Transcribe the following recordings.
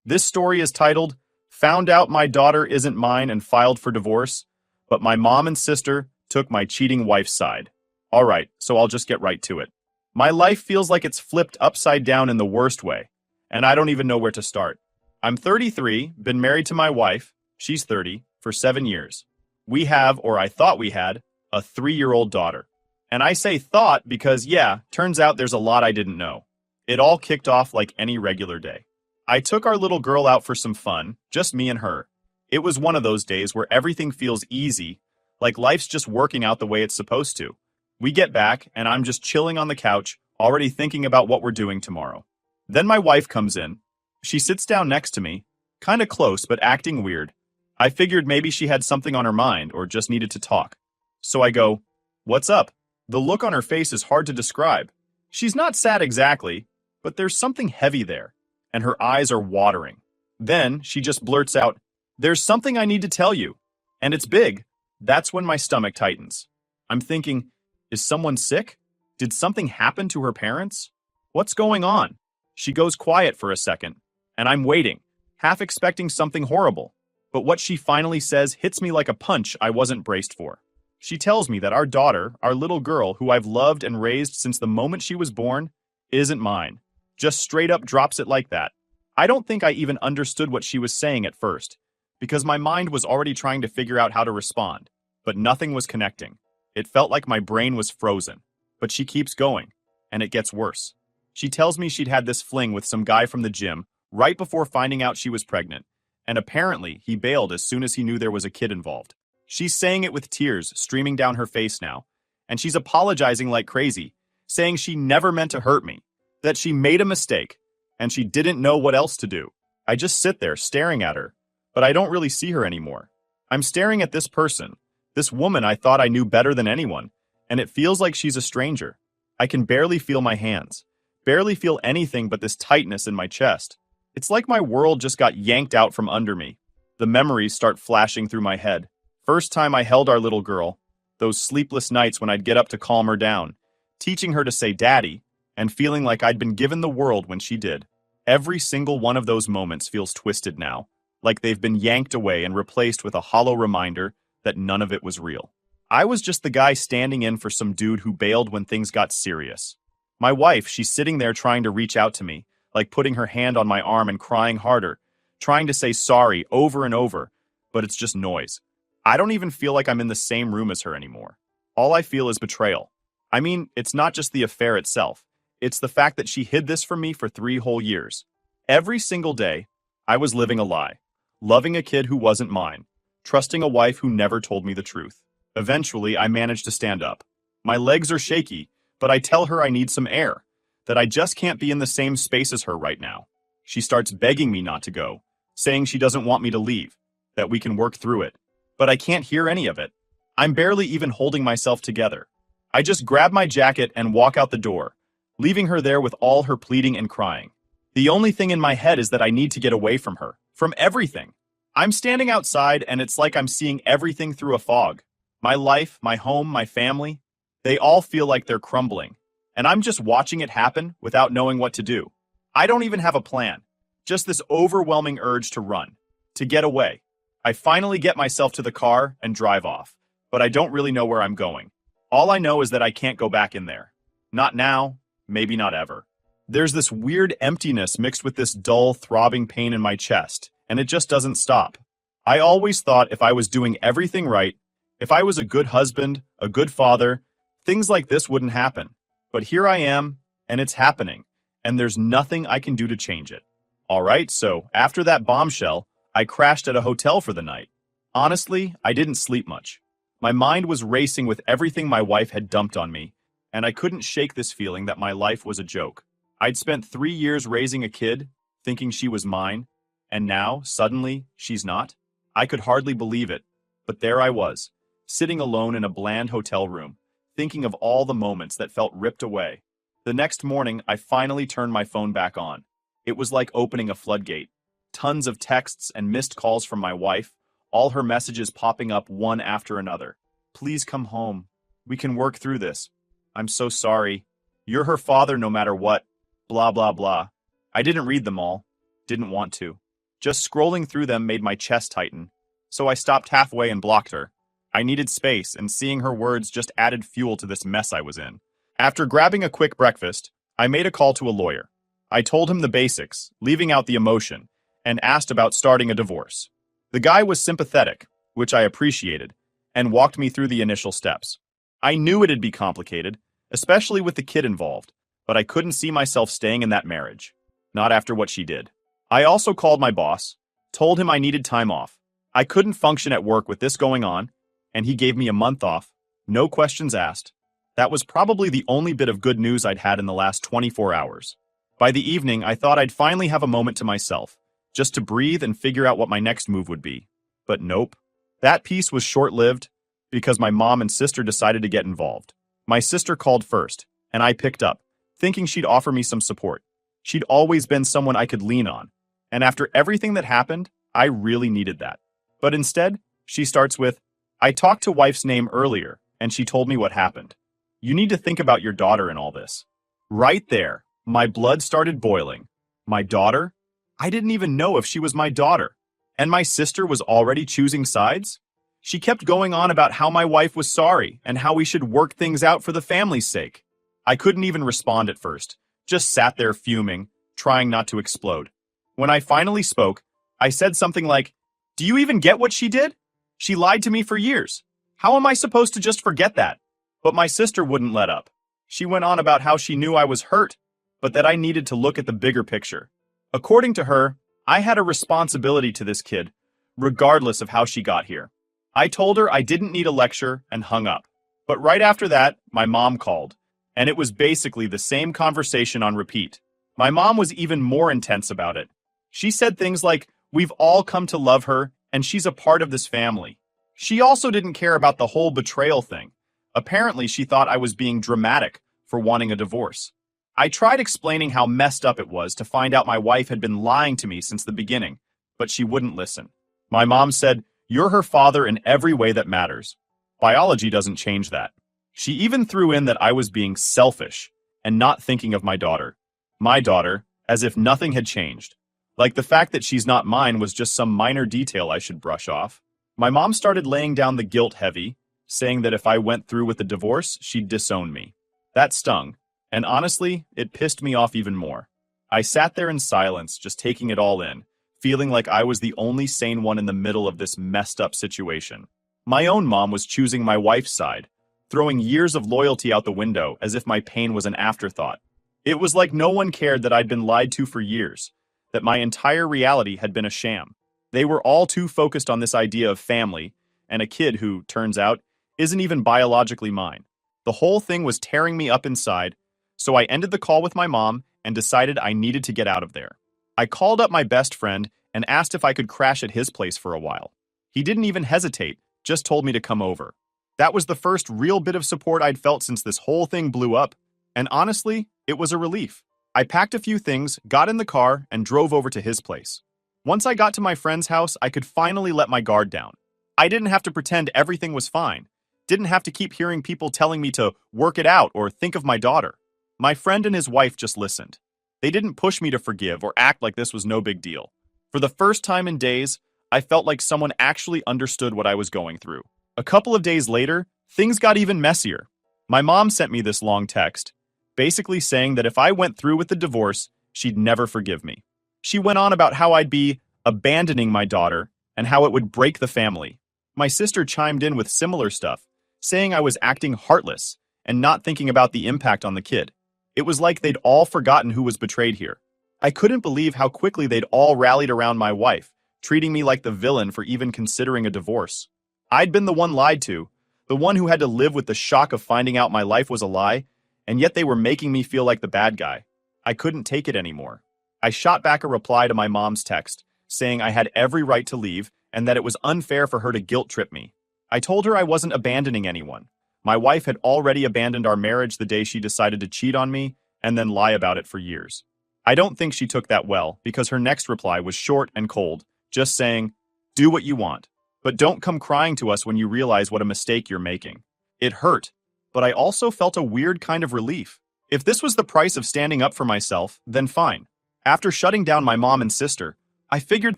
This story is titled, Found Out My Daughter Isn't Mine and Filed for Divorce, but my mom and sister took my cheating wife's side. Alright, so I'll just get right to it. My life feels like it's flipped upside down in the worst way, and I don't even know where to start. I'm 33, been married to my wife, she's 30, for 7 years. We have, or I thought we had, a 3-year-old daughter. And I say thought because, yeah, turns out there's a lot I didn't know. It all kicked off like any regular day. I took our little girl out for some fun, just me and her. It was one of those days where everything feels easy, like life's just working out the way it's supposed to. We get back, and I'm just chilling on the couch, already thinking about what we're doing tomorrow. Then my wife comes in. She sits down next to me, kinda close but acting weird. I figured maybe she had something on her mind or just needed to talk. So I go, "What's up?" The look on her face is hard to describe. She's not sad exactly, but there's something heavy there, and her eyes are watering. Then she just blurts out, "There's something I need to tell you, and it's big." That's when my stomach tightens. I'm thinking, is someone sick? Did something happen to her parents? What's going on? She goes quiet for a second, and I'm waiting, half expecting something horrible. But what she finally says hits me like a punch I wasn't braced for. She tells me that our daughter, our little girl who I've loved and raised since the moment she was born, isn't mine. Just straight up drops it like that. I don't think I even understood what she was saying at first, because my mind was already trying to figure out how to respond, but nothing was connecting. It felt like my brain was frozen. But she keeps going, and it gets worse. She tells me she'd had this fling with some guy from the gym right before finding out she was pregnant, and apparently he bailed as soon as he knew there was a kid involved. She's saying it with tears streaming down her face now, and she's apologizing like crazy, saying she never meant to hurt me, that she made a mistake, and she didn't know what else to do. I just sit there staring at her, but I don't really see her anymore. I'm staring at this person, this woman I thought I knew better than anyone, and it feels like she's a stranger. I can barely feel my hands, barely feel anything but this tightness in my chest. It's like my world just got yanked out from under me. The memories start flashing through my head. First time I held our little girl, those sleepless nights when I'd get up to calm her down, teaching her to say daddy, and feeling like I'd been given the world when she did. Every single one of those moments feels twisted now, like they've been yanked away and replaced with a hollow reminder that none of it was real. I was just the guy standing in for some dude who bailed when things got serious. My wife, she's sitting there trying to reach out to me, like putting her hand on my arm and crying harder, trying to say sorry over and over, but it's just noise. I don't even feel like I'm in the same room as her anymore. All I feel is betrayal. I mean, it's not just the affair itself. It's the fact that she hid this from me for 3 whole years. Every single day, I was living a lie, loving a kid who wasn't mine, trusting a wife who never told me the truth. Eventually, I managed to stand up. My legs are shaky, but I tell her I need some air, that I just can't be in the same space as her right now. She starts begging me not to go, saying she doesn't want me to leave, that we can work through it. But I can't hear any of it. I'm barely even holding myself together. I just grab my jacket and walk out the door, leaving her there with all her pleading and crying. The only thing in my head is that I need to get away from her, from everything. I'm standing outside and it's like I'm seeing everything through a fog. My life, my home, my family, they all feel like they're crumbling, and I'm just watching it happen without knowing what to do. I don't even have a plan, just this overwhelming urge to run, to get away. I finally get myself to the car and drive off, but I don't really know where I'm going. All I know is that I can't go back in there. Not now, maybe not ever. There's this weird emptiness mixed with this dull, throbbing pain in my chest, and it just doesn't stop. I always thought if I was doing everything right, if I was a good husband, a good father, things like this wouldn't happen. But here I am, and it's happening, and there's nothing I can do to change it. All right, so after that bombshell, I crashed at a hotel for the night. Honestly, I didn't sleep much. My mind was racing with everything my wife had dumped on me, and I couldn't shake this feeling that my life was a joke. I'd spent 3 years raising a kid, thinking she was mine, and now, suddenly, she's not. I could hardly believe it, but there I was, sitting alone in a bland hotel room, thinking of all the moments that felt ripped away. The next morning, I finally turned my phone back on. It was like opening a floodgate. Tons of texts and missed calls from my wife, all her messages popping up one after another. Please come home. We can work through this. I'm so sorry. You're her father no matter what. Blah, blah, blah. I didn't read them all. Didn't want to. Just scrolling through them made my chest tighten, so I stopped halfway and blocked her. I needed space, and seeing her words just added fuel to this mess I was in. After grabbing a quick breakfast, I made a call to a lawyer. I told him the basics, leaving out the emotion, and asked about starting a divorce. The guy was sympathetic, which I appreciated, and walked me through the initial steps. I knew it'd be complicated, especially with the kid involved, but I couldn't see myself staying in that marriage. Not after what she did. I also called my boss, told him I needed time off. I couldn't function at work with this going on, and he gave me a month off, no questions asked. That was probably the only bit of good news I'd had in the last 24 hours. By the evening, I thought I'd finally have a moment to myself, just to breathe and figure out what my next move would be. But nope. That peace was short-lived because my mom and sister decided to get involved. My sister called first, and I picked up, thinking she'd offer me some support. She'd always been someone I could lean on, and after everything that happened, I really needed that. But instead, she starts with, "I talked to wife's name earlier, and she told me what happened. You need to think about your daughter in all this." Right there, my blood started boiling. My daughter? I didn't even know if she was my daughter. And my sister was already choosing sides? She kept going on about how my wife was sorry and how we should work things out for the family's sake. I couldn't even respond at first, just sat there fuming, trying not to explode. When I finally spoke, I said something like, "Do you even get what she did? She lied to me for years. How am I supposed to just forget that?" But my sister wouldn't let up. She went on about how she knew I was hurt, but that I needed to look at the bigger picture. According to her, I had a responsibility to this kid, regardless of how she got here. I told her I didn't need a lecture and hung up. But right after that, my mom called, and it was basically the same conversation on repeat. My mom was even more intense about it. She said things like, "We've all come to love her, and she's a part of this family." She also didn't care about the whole betrayal thing. Apparently, she thought I was being dramatic for wanting a divorce. I tried explaining how messed up it was to find out my wife had been lying to me since the beginning, but she wouldn't listen. My mom said, "You're her father in every way that matters. Biology doesn't change that." She even threw in that I was being selfish and not thinking of my daughter. My daughter, as if nothing had changed. Like the fact that she's not mine was just some minor detail I should brush off. My mom started laying down the guilt heavy, saying that if I went through with the divorce, she'd disown me. That stung, and honestly, it pissed me off even more. I sat there in silence, just taking it all in, feeling like I was the only sane one in the middle of this messed up situation. My own mom was choosing my wife's side, throwing years of loyalty out the window as if my pain was an afterthought. It was like no one cared that I'd been lied to for years, that my entire reality had been a sham. They were all too focused on this idea of family, and a kid who, turns out, isn't even biologically mine. The whole thing was tearing me up inside, so I ended the call with my mom and decided I needed to get out of there. I called up my best friend and asked if I could crash at his place for a while. He didn't even hesitate, just told me to come over. That was the first real bit of support I'd felt since this whole thing blew up, and honestly, it was a relief. I packed a few things, got in the car, and drove over to his place. Once I got to my friend's house, I could finally let my guard down. I didn't have to pretend everything was fine. Didn't have to keep hearing people telling me to work it out or think of my daughter. My friend and his wife just listened. They didn't push me to forgive or act like this was no big deal. For the first time in days, I felt like someone actually understood what I was going through. A couple of days later, things got even messier. My mom sent me this long text, basically saying that if I went through with the divorce, she'd never forgive me. She went on about how I'd be abandoning my daughter and how it would break the family. My sister chimed in with similar stuff, saying I was acting heartless and not thinking about the impact on the kid. It was like they'd all forgotten who was betrayed here. I couldn't believe how quickly they'd all rallied around my wife, treating me like the villain for even considering a divorce. I'd been the one lied to, the one who had to live with the shock of finding out my life was a lie, and yet they were making me feel like the bad guy. I couldn't take it anymore. I shot back a reply to my mom's text, saying I had every right to leave and that it was unfair for her to guilt-trip me. I told her I wasn't abandoning anyone. My wife had already abandoned our marriage the day she decided to cheat on me and then lie about it for years. I don't think she took that well because her next reply was short and cold, just saying, "Do what you want, but don't come crying to us when you realize what a mistake you're making." It hurt, but I also felt a weird kind of relief. If this was the price of standing up for myself, then fine. After shutting down my mom and sister, I figured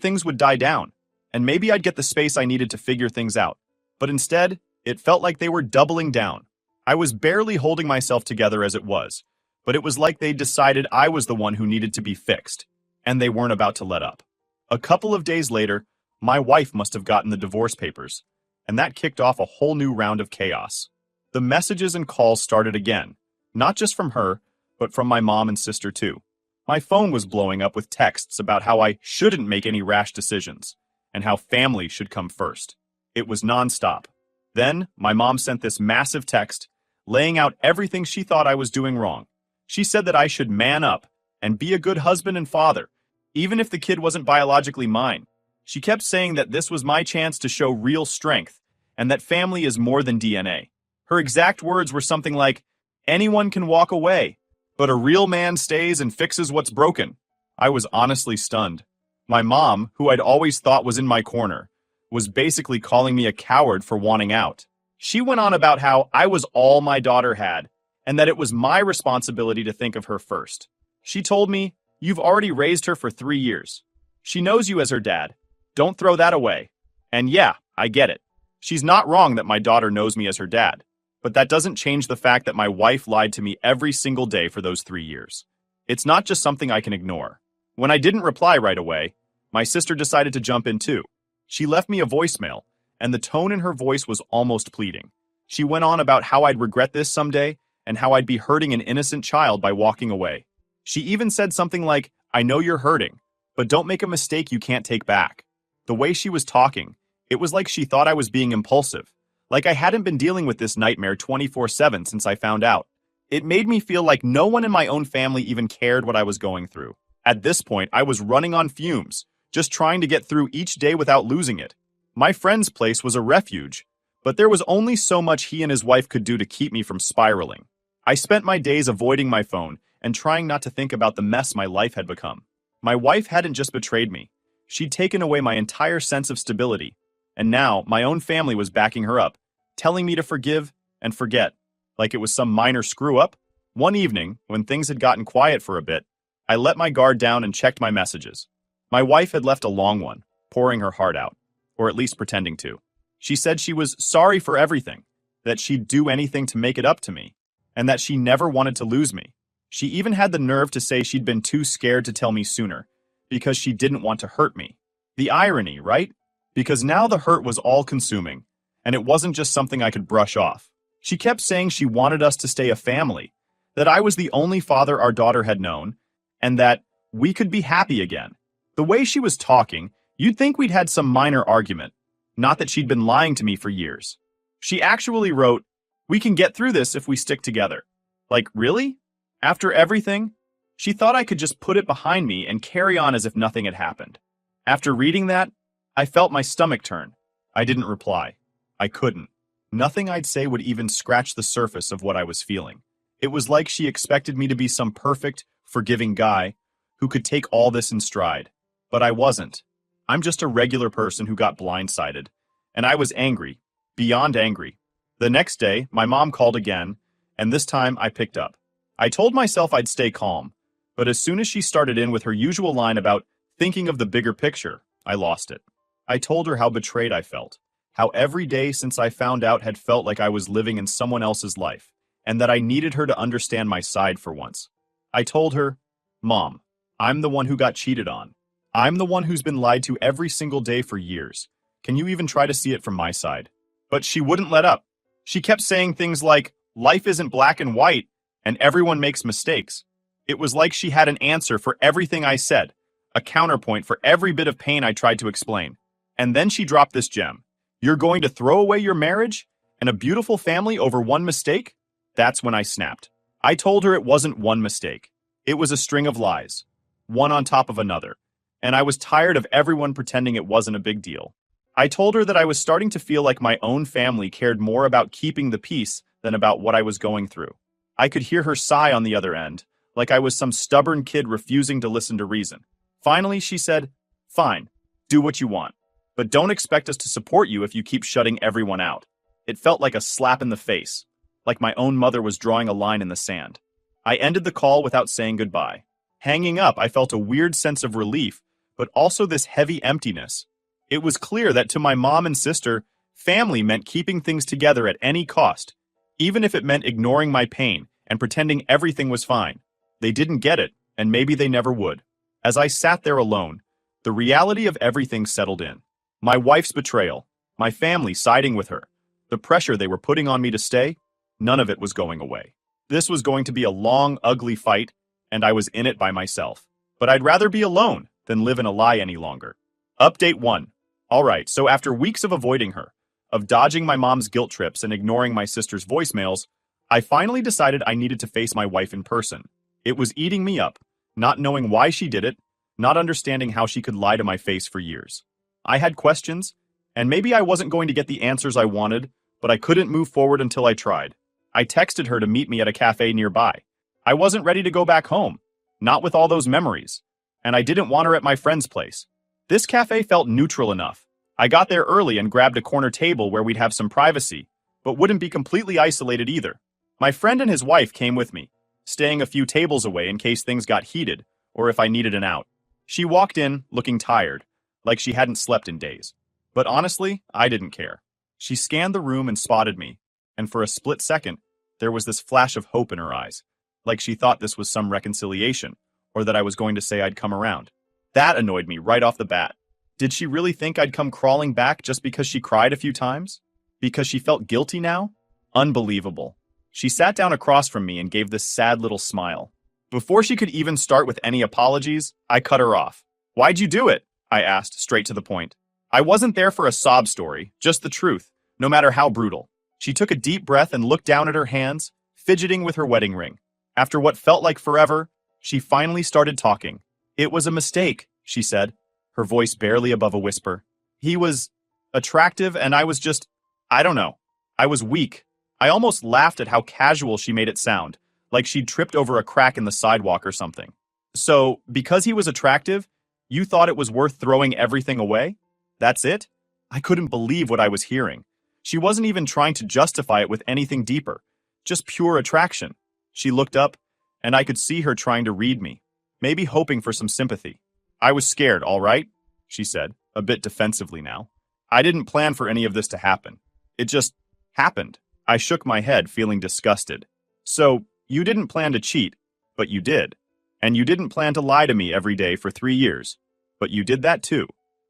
things would die down, and maybe I'd get the space I needed to figure things out. But instead, it felt like they were doubling down. I was barely holding myself together as it was, but it was like they decided I was the one who needed to be fixed, and they weren't about to let up. A couple of days later, my wife must have gotten the divorce papers, and that kicked off a whole new round of chaos. The messages and calls started again, not just from her, but from my mom and sister too. My phone was blowing up with texts about how I shouldn't make any rash decisions, and how family should come first. It was nonstop. Then, my mom sent this massive text, laying out everything she thought I was doing wrong. She said that I should man up and be a good husband and father, even if the kid wasn't biologically mine. She kept saying that this was my chance to show real strength, and that family is more than DNA. Her exact words were something like, "Anyone can walk away, but a real man stays and fixes what's broken." I was honestly stunned. My mom, who I'd always thought was in my corner, was basically calling me a coward for wanting out. She went on about how I was all my daughter had, and that it was my responsibility to think of her first. She told me, "You've already raised her for 3 years. She knows you as her dad. Don't throw that away." And yeah, I get it. She's not wrong that my daughter knows me as her dad. But that doesn't change the fact that my wife lied to me every single day for those 3 years. It's not just something I can ignore. When I didn't reply right away, my sister decided to jump in too. She left me a voicemail, and the tone in her voice was almost pleading. She went on about how I'd regret this someday, and how I'd be hurting an innocent child by walking away. She even said something like, "I know you're hurting, but don't make a mistake you can't take back." The way she was talking, it was like she thought I was being impulsive. Like I hadn't been dealing with this nightmare 24/7 since I found out. It made me feel like no one in my own family even cared what I was going through. At this point, I was running on fumes, just trying to get through each day without losing it. My friend's place was a refuge, but there was only so much he and his wife could do to keep me from spiraling. I spent my days avoiding my phone and trying not to think about the mess my life had become. My wife hadn't just betrayed me. She'd taken away my entire sense of stability, and now my own family was backing her up, telling me to forgive and forget, like it was some minor screw-up. One evening, when things had gotten quiet for a bit, I let my guard down and checked my messages. My wife had left a long one, pouring her heart out, or at least pretending to. She said she was sorry for everything, that she'd do anything to make it up to me, and that she never wanted to lose me. She even had the nerve to say she'd been too scared to tell me sooner, because she didn't want to hurt me. The irony, right? Because now the hurt was all-consuming, and it wasn't just something I could brush off. She kept saying she wanted us to stay a family, that I was the only father our daughter had known, and that we could be happy again. The way she was talking, you'd think we'd had some minor argument, not that she'd been lying to me for years. She actually wrote, "We can get through this if we stick together." Like, really? After everything? She thought I could just put it behind me and carry on as if nothing had happened. After reading that, I felt my stomach turn. I didn't reply. I couldn't. Nothing I'd say would even scratch the surface of what I was feeling. It was like she expected me to be some perfect, forgiving guy who could take all this in stride. But I wasn't. I'm just a regular person who got blindsided. And I was angry, beyond angry. The next day, my mom called again, and this time I picked up. I told myself I'd stay calm, but as soon as she started in with her usual line about thinking of the bigger picture, I lost it. I told her how betrayed I felt, how every day since I found out had felt like I was living in someone else's life, and that I needed her to understand my side for once. I told her, "Mom, I'm the one who got cheated on. I'm the one who's been lied to every single day for years. Can you even try to see it from my side?" But she wouldn't let up. She kept saying things like, "Life isn't black and white, and everyone makes mistakes." It was like she had an answer for everything I said, a counterpoint for every bit of pain I tried to explain. And then she dropped this gem. "You're going to throw away your marriage and a beautiful family over one mistake?" That's when I snapped. I told her it wasn't one mistake. It was a string of lies, one on top of another, and I was tired of everyone pretending it wasn't a big deal. I told her that I was starting to feel like my own family cared more about keeping the peace than about what I was going through. I could hear her sigh on the other end, like I was some stubborn kid refusing to listen to reason. Finally, she said, "Fine, do what you want, but don't expect us to support you if you keep shutting everyone out." It felt like a slap in the face, like my own mother was drawing a line in the sand. I ended the call without saying goodbye. Hanging up, I felt a weird sense of relief, but also this heavy emptiness. It was clear that to my mom and sister, family meant keeping things together at any cost, even if it meant ignoring my pain and pretending everything was fine. They didn't get it, and maybe they never would. As I sat there alone, the reality of everything settled in. My wife's betrayal, my family siding with her, the pressure they were putting on me to stay, none of it was going away. This was going to be a long, ugly fight, and I was in it by myself. But I'd rather be alone than live in a lie any longer. Update 1. Alright, so after weeks of avoiding her, of dodging my mom's guilt trips and ignoring my sister's voicemails, I finally decided I needed to face my wife in person. It was eating me up, not knowing why she did it, not understanding how she could lie to my face for years. I had questions, and maybe I wasn't going to get the answers I wanted, but I couldn't move forward until I tried. I texted her to meet me at a cafe nearby. I wasn't ready to go back home, not with all those memories, and I didn't want her at my friend's place. This cafe felt neutral enough. I got there early and grabbed a corner table where we'd have some privacy, but wouldn't be completely isolated either. My friend and his wife came with me, staying a few tables away in case things got heated or if I needed an out. She walked in, looking tired, like she hadn't slept in days. But honestly, I didn't care. She scanned the room and spotted me, and for a split second, there was this flash of hope in her eyes, like she thought this was some reconciliation, or that I was going to say I'd come around. That annoyed me right off the bat. Did she really think I'd come crawling back just because she cried a few times? Because she felt guilty now? Unbelievable. She sat down across from me and gave this sad little smile. Before she could even start with any apologies, I cut her off. Why'd you do it? I asked, straight to the point. I wasn't there for a sob story, just the truth, no matter how brutal. She took a deep breath and looked down at her hands, fidgeting with her wedding ring. After what felt like forever, she finally started talking. It was a mistake, she said, her voice barely above a whisper. He was attractive and I was just, I don't know. I was weak. I almost laughed at how casual she made it sound, like she'd tripped over a crack in the sidewalk or something. So, because he was attractive, you thought it was worth throwing everything away? That's it? I couldn't believe what I was hearing. She wasn't even trying to justify it with anything deeper, just pure attraction. She looked up, and I could see her trying to read me, maybe hoping for some sympathy. I was scared, all right, she said, a bit defensively now. I didn't plan for any of this to happen. It just happened. I shook my head, feeling disgusted. So, you didn't plan to cheat, but you did. And you didn't plan to lie to me every day for 3 years, but you did that too.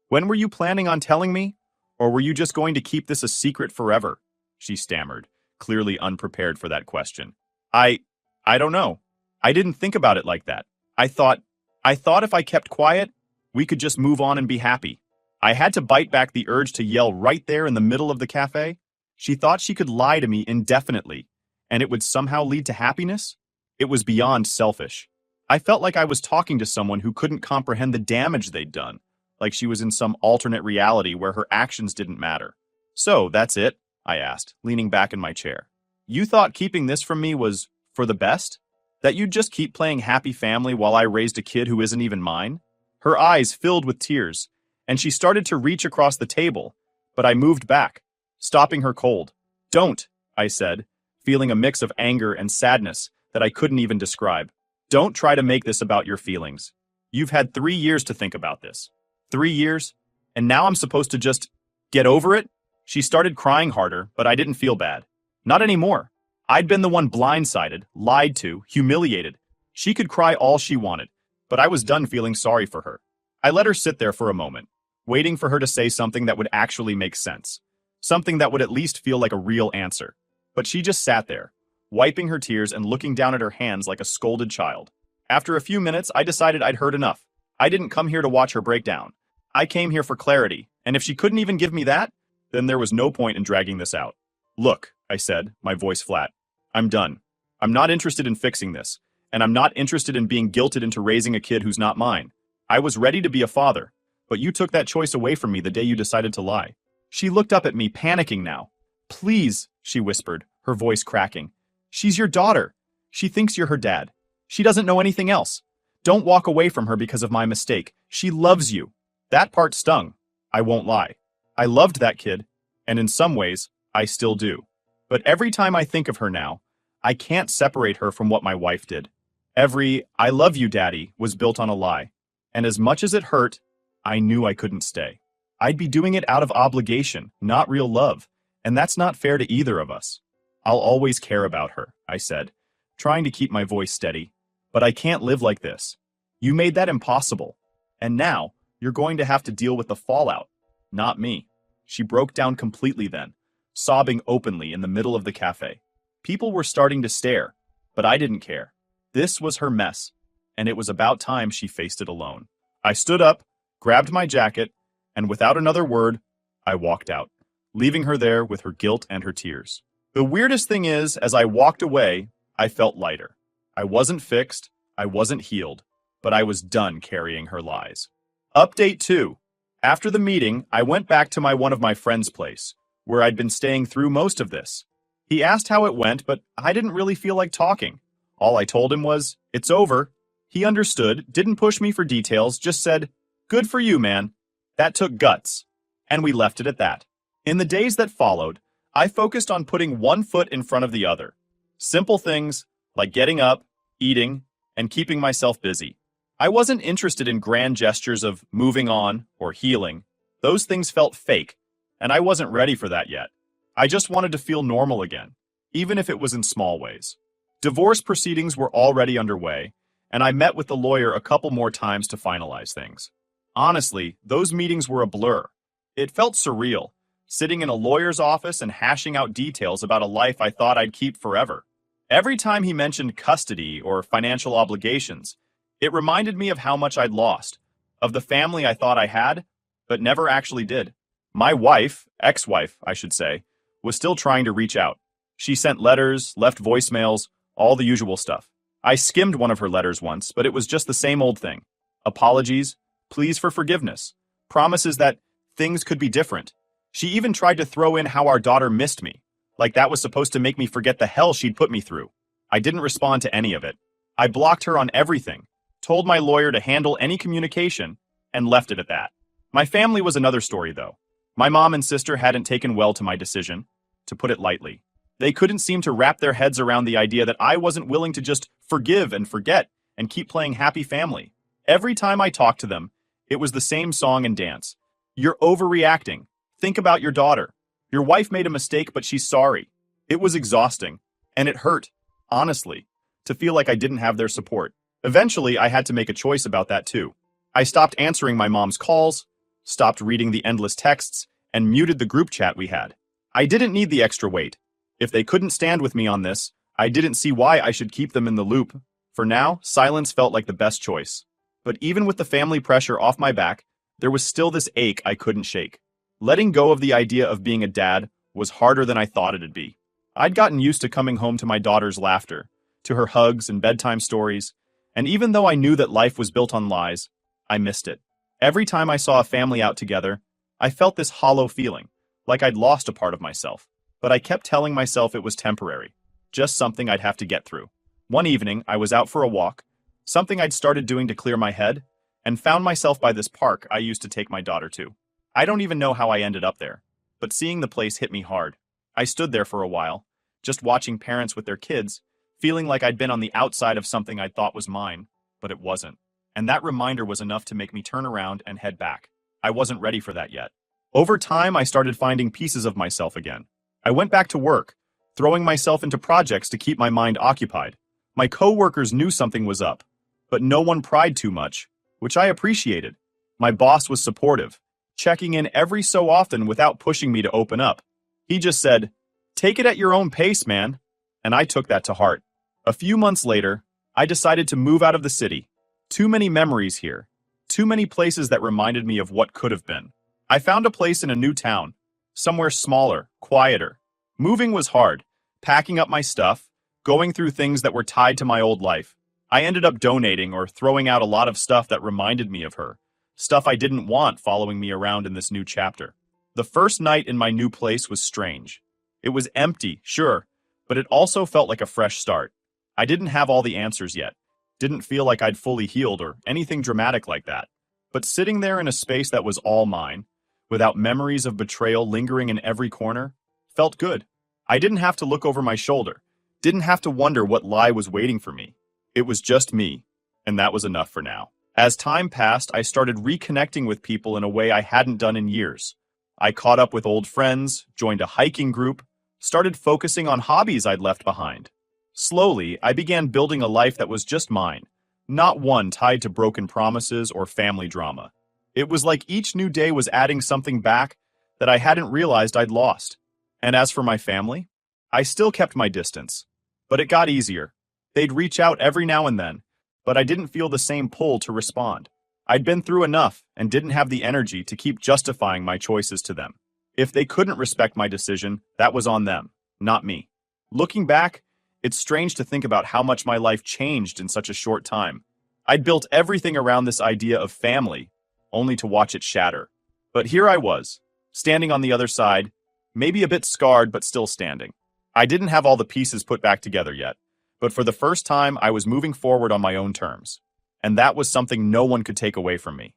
When were you planning on telling me? Or were you just going to keep this a secret forever? She stammered, clearly unprepared for that question. I don't know. I didn't think about it like that. I thought if I kept quiet, we could just move on and be happy. I had to bite back the urge to yell right there in the middle of the cafe. She thought she could lie to me indefinitely, and it would somehow lead to happiness? It was beyond selfish. I felt like I was talking to someone who couldn't comprehend the damage they'd done, like she was in some alternate reality where her actions didn't matter. So, that's it? I asked, leaning back in my chair. You thought keeping this from me was for the best? That you'd just keep playing happy family while I raised a kid who isn't even mine? Her eyes filled with tears, and she started to reach across the table, but I moved back, stopping her cold. Don't, I said, feeling a mix of anger and sadness that I couldn't even describe. Don't try to make this about your feelings. You've had 3 years to think about this. 3 years? And now I'm supposed to just get over it? She started crying harder, but I didn't feel bad. Not anymore. I'd been the one blindsided, lied to, humiliated. She could cry all she wanted, but I was done feeling sorry for her. I let her sit there for a moment, waiting for her to say something that would actually make sense. Something that would at least feel like a real answer. But she just sat there, wiping her tears and looking down at her hands like a scolded child. After a few minutes, I decided I'd heard enough. I didn't come here to watch her break down. I came here for clarity, and if she couldn't even give me that, then there was no point in dragging this out. Look, I said, my voice flat. I'm done. I'm not interested in fixing this, and I'm not interested in being guilted into raising a kid who's not mine. I was ready to be a father, but you took that choice away from me the day you decided to lie. She looked up at me, panicking now. Please, she whispered, her voice cracking. She's your daughter. She thinks you're her dad. She doesn't know anything else. Don't walk away from her because of my mistake. She loves you. That part stung. I won't lie. I loved that kid, and in some ways, I still do. But every time I think of her now, I can't separate her from what my wife did. Every "I love you, Daddy" was built on a lie. And as much as it hurt, I knew I couldn't stay. I'd be doing it out of obligation, not real love, and that's not fair to either of us. I'll always care about her, I said, trying to keep my voice steady. But I can't live like this. You made that impossible. And now, you're going to have to deal with the fallout. Not me. She broke down completely then, sobbing openly in the middle of the cafe. People were starting to stare, but I didn't care. This was her mess, and it was about time she faced it alone. I stood up, grabbed my jacket, and without another word, I walked out, leaving her there with her guilt and her tears. The weirdest thing is, as I walked away, I felt lighter. I wasn't fixed, I wasn't healed, but I was done carrying her lies. Update 2. After the meeting, I went back to one of my friend's place, where I'd been staying through most of this. He asked how it went, but I didn't really feel like talking. All I told him was, "It's over." He understood, didn't push me for details, just said, "Good for you, man." That took guts. And we left it at that. In the days that followed, I focused on putting one foot in front of the other. Simple things like getting up, eating, and keeping myself busy. I wasn't interested in grand gestures of moving on or healing. Those things felt fake, and I wasn't ready for that yet. I just wanted to feel normal again, even if it was in small ways. Divorce proceedings were already underway, and I met with the lawyer a couple more times to finalize things. Honestly, those meetings were a blur. It felt surreal, sitting in a lawyer's office and hashing out details about a life I thought I'd keep forever. Every time he mentioned custody or financial obligations, it reminded me of how much I'd lost, of the family I thought I had, but never actually did. My wife, ex-wife, I should say, was still trying to reach out. She sent letters, left voicemails, all the usual stuff. I skimmed one of her letters once, but it was just the same old thing. Apologies, pleas for forgiveness, promises that things could be different. She even tried to throw in how our daughter missed me, like that was supposed to make me forget the hell she'd put me through. I didn't respond to any of it. I blocked her on everything, told my lawyer to handle any communication, and left it at that. My family was another story, though. My mom and sister hadn't taken well to my decision, to put it lightly. They couldn't seem to wrap their heads around the idea that I wasn't willing to just forgive and forget and keep playing happy family. Every time I talked to them, it was the same song and dance. "You're overreacting. Think about your daughter. Your wife made a mistake, but she's sorry." It was exhausting, and it hurt, honestly, to feel like I didn't have their support. Eventually, I had to make a choice about that too. I stopped answering my mom's calls, stopped reading the endless texts, and muted the group chat we had. I didn't need the extra weight. If they couldn't stand with me on this, I didn't see why I should keep them in the loop. For now, silence felt like the best choice. But even with the family pressure off my back, there was still this ache I couldn't shake. Letting go of the idea of being a dad was harder than I thought it'd be. I'd gotten used to coming home to my daughter's laughter, to her hugs and bedtime stories, and even though I knew that life was built on lies, I missed it. Every time I saw a family out together, I felt this hollow feeling, like I'd lost a part of myself. But I kept telling myself it was temporary, just something I'd have to get through. One evening, I was out for a walk, something I'd started doing to clear my head, and found myself by this park I used to take my daughter to. I don't even know how I ended up there, but seeing the place hit me hard. I stood there for a while, just watching parents with their kids, feeling like I'd been on the outside of something I thought was mine, but it wasn't. And that reminder was enough to make me turn around and head back. I wasn't ready for that yet. Over time, I started finding pieces of myself again. I went back to work, throwing myself into projects to keep my mind occupied. My coworkers knew something was up, but no one pried too much, which I appreciated. My boss was supportive, checking in every so often without pushing me to open up. He just said, "Take it at your own pace, man." And I took that to heart. A few months later, I decided to move out of the city. Too many memories here. Too many places that reminded me of what could have been. I found a place in a new town, somewhere smaller, quieter. Moving was hard, packing up my stuff, going through things that were tied to my old life. I ended up donating or throwing out a lot of stuff that reminded me of her, stuff I didn't want following me around in this new chapter. The first night in my new place was strange. It was empty, sure, but it also felt like a fresh start. I didn't have all the answers yet, didn't feel like I'd fully healed or anything dramatic like that. But sitting there in a space that was all mine, without memories of betrayal lingering in every corner, felt good. I didn't have to look over my shoulder, didn't have to wonder what lie was waiting for me. It was just me, and that was enough for now. As time passed, I started reconnecting with people in a way I hadn't done in years. I caught up with old friends, joined a hiking group, started focusing on hobbies I'd left behind. Slowly, I began building a life that was just mine, not one tied to broken promises or family drama. It was like each new day was adding something back that I hadn't realized I'd lost. And as for my family, I still kept my distance. But it got easier. They'd reach out every now and then, but I didn't feel the same pull to respond. I'd been through enough and didn't have the energy to keep justifying my choices to them. If they couldn't respect my decision, that was on them, not me. Looking back, it's strange to think about how much my life changed in such a short time. I'd built everything around this idea of family, only to watch it shatter. But here I was, standing on the other side, maybe a bit scarred but still standing. I didn't have all the pieces put back together yet, but for the first time I was moving forward on my own terms. And that was something no one could take away from me.